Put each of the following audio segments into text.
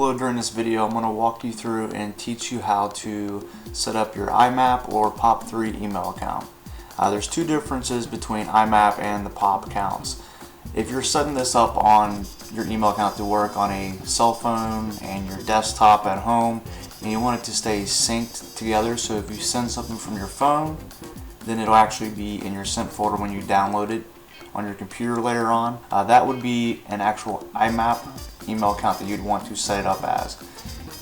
Well, during this video, I'm going to walk you through and teach you how to set up your Imap or POP3 email account. There's two differences between Imap and the POP accounts. If you're setting this up on your email account to work on a cell phone and your desktop at home, and you want it to stay synced together, so if you send something from your phone, then it'll actually be in your sent folder when you download it on your computer later on. That would be an actual Imap email account that you'd want to set it up as.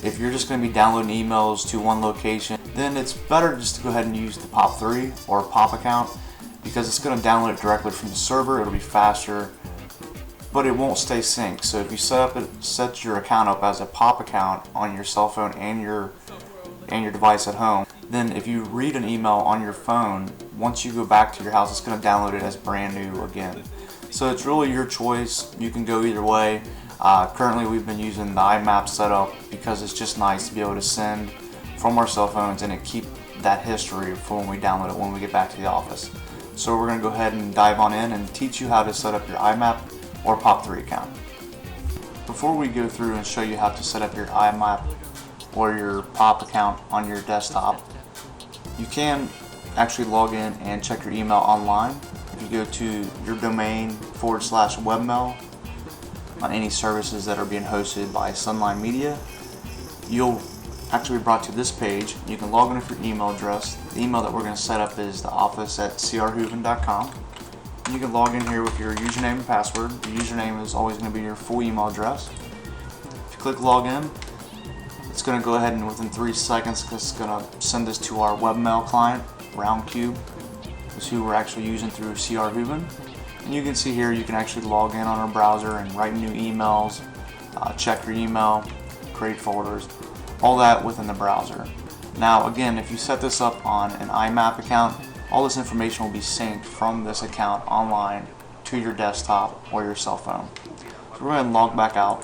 If you're just going to be downloading emails to one location, then it's better just to go ahead and use the POP3 or POP account, because it's going to download it directly from the server. It'll be faster, but it won't stay synced. So if you set your account up as a POP account on your cell phone and your device at home, then if you read an email on your phone, once you go back to your house, it's going to download it as brand new again. So it's really your choice. You can go either way. Currently we've been using the Imap setup because it's just nice to be able to send from our cell phones and it keep that history for when we download it when we get back to the office. So we're going to go ahead and dive on in and teach you how to set up your Imap or POP3 account. Before we go through and show you how to set up your Imap or your POP account on your desktop, you can actually log in and check your email online. If you go to your domain /webmail on any services that are being hosted by sonline.media, you'll actually be brought to this page. You can log in with your email address. The email that we're going to set up is the office@crhooven.com. You can log in here with your username and password. Your username is always going to be your full email address. If you click login, it's going to go ahead and within 3 seconds, it's going to send this to our webmail client, Roundcube, is who we're actually using through CR Hooven. And you can see here you can actually log in on our browser and write new emails, check your email, create folders, all that within the browser. Now again, if you set this up on an Imap account, all this information will be synced from this account online to your desktop or your cell phone. So we're going to log back out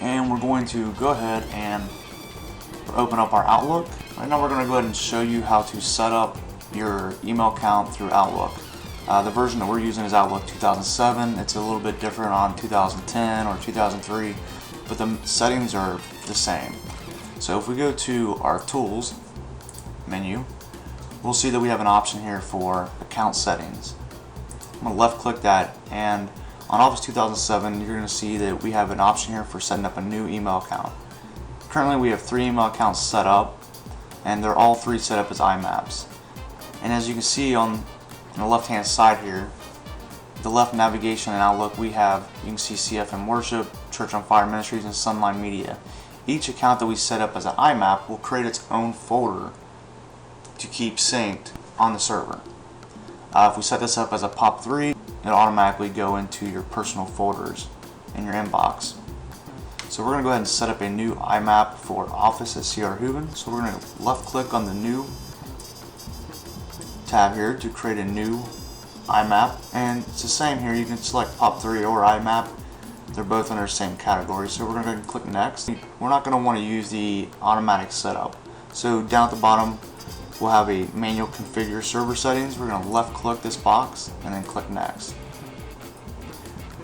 and we're going to go ahead and open up our Outlook. Right now we're going to go ahead and show you how to set up your email account through Outlook. The version that we're using is Outlook 2007. It's a little bit different on 2010 or 2003, but the settings are the same. So if we go to our Tools menu, we'll see that we have an option here for account settings. I'm going to left click that, and on Office 2007 you're going to see that we have an option here for setting up a new email account. Currently we have 3 email accounts set up, and they're all 3 set up as Imaps. And as you can see on the left hand side here, the left navigation in Outlook, you can see CFM Worship, Church on Fire Ministries, and Sonline.media. Each account that we set up as an Imap will create its own folder to keep synced on the server. If we set this up as a POP3, it'll automatically go into your personal folders in your inbox. So we're going to go ahead and set up a new Imap for Office at CR Hooven. So we're going to left click on the new tab here to create a new Imap, and it's the same here. You can select POP3 or Imap. They're both under the same category. So we're going to go ahead and click next. We're not going to want to use the automatic setup. So down at the bottom we'll have a manual configure server settings. We're going to left click this box and then click next.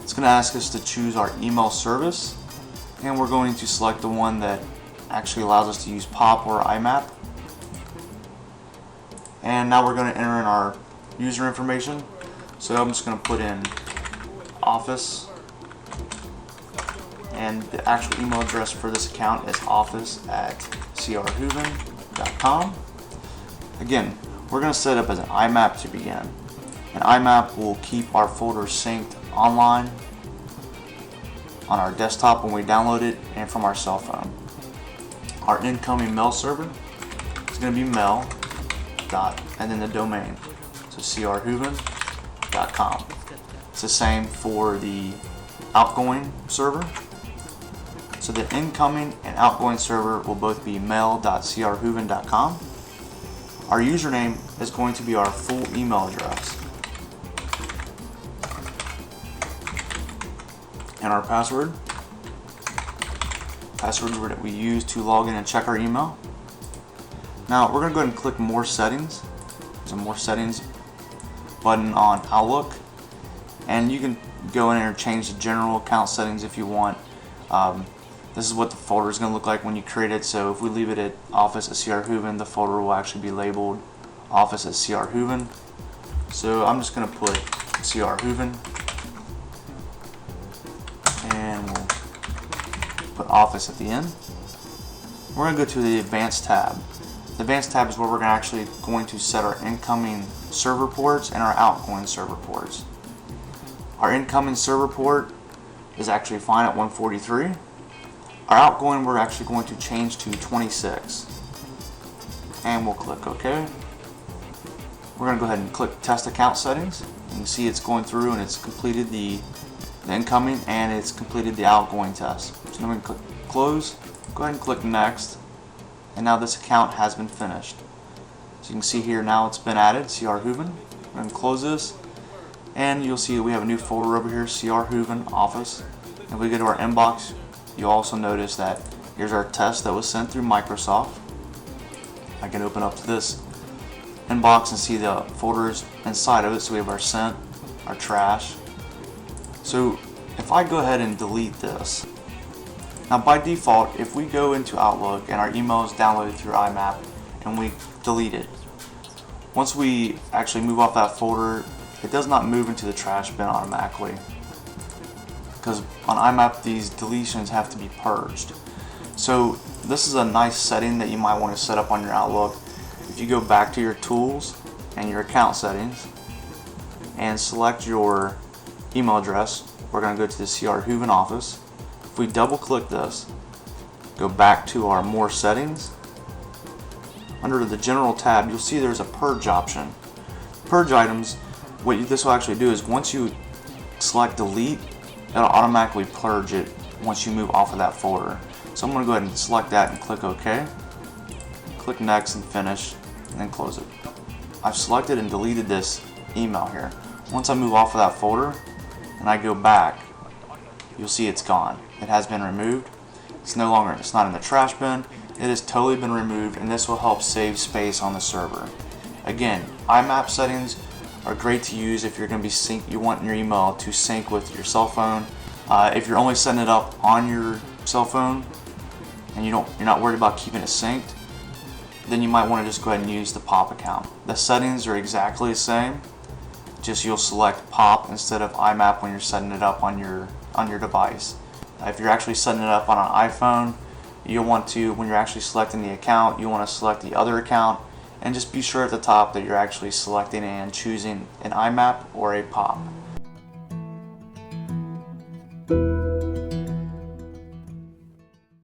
It's going to ask us to choose our email service, and we're going to select the one that actually allows us to use POP or Imap. And now we're going to enter in our user information. So I'm just going to put in Office, and the actual email address for this account is office@crhooven.com. Again, we're going to set up as an Imap to begin. An Imap will keep our folder synced online on our desktop when we download it and from our cell phone. Our incoming mail server is going to be mail and then the domain, so crhooven.com. It's the same for the outgoing server. So the incoming and outgoing server will both be mail.crhooven.com. Our username is going to be our full email address, and our passwords that we use to log in and check our email. Now we're going to go ahead and click More Settings. There's a More Settings button on Outlook, and you can go in and change the general account settings if you want. The This is what the folder is going to look like when you create it. So if we leave it at Office at CR Hooven, the folder will actually be labeled Office at CR Hooven. So I'm just going to put CR Hooven, and we'll put Office at the end. We're going to go to the Advanced tab. The Advanced tab is where we're actually going to set our incoming server ports and our outgoing server ports. Our incoming server port is actually fine at 143. Our outgoing we're actually going to change to 26. And we'll click OK. We're going to go ahead and click Test Account Settings. You can see it's going through and it's completed the incoming and it's completed the outgoing test. So now we can click Close. Go ahead and click Next. And now this account has been finished. So you can see here now it's been added, CR Hooven. We're going to close this. And you'll see we have a new folder over here, CR Hooven Office. If we go to our inbox, you'll also notice that here's our test that was sent through Microsoft. I can open up this inbox and see the folders inside of it. So we have our sent, our trash. So if I go ahead and delete this, now by default, if we go into Outlook and our email is downloaded through Imap and we delete it, once we actually move off that folder, it does not move into the trash bin automatically, because on Imap these deletions have to be purged. So this is a nice setting that you might want to set up on your Outlook. If you go back to your tools and your account settings and select your email address, we're going to go to the CR Hooven Office. If we double click this, go back to our more settings, under the general tab you'll see there's a purge option. Purge items, what this will actually do is once you select delete, it'll automatically purge it once you move off of that folder. So I'm going to go ahead and select that and click OK. Click Next and Finish, and then close it. I've selected and deleted this email here. Once I move off of that folder and I go back, you'll see it's gone. It has been removed. It's not in the trash bin. It has totally been removed, and this will help save space on the server. Again, Imap settings are great to use if you're going to be you want your email to sync with your cell phone. If you're only setting it up on your cell phone and you're not worried about keeping it synced, then you might want to just go ahead and use the POP account. The settings are exactly the same, just you'll select POP instead of Imap when you're setting it up on your device. If you're actually setting it up on an iPhone, you'll want to, when you're actually selecting the account, you want to select the other account, and just be sure at the top that you're actually selecting and choosing an Imap or a POP.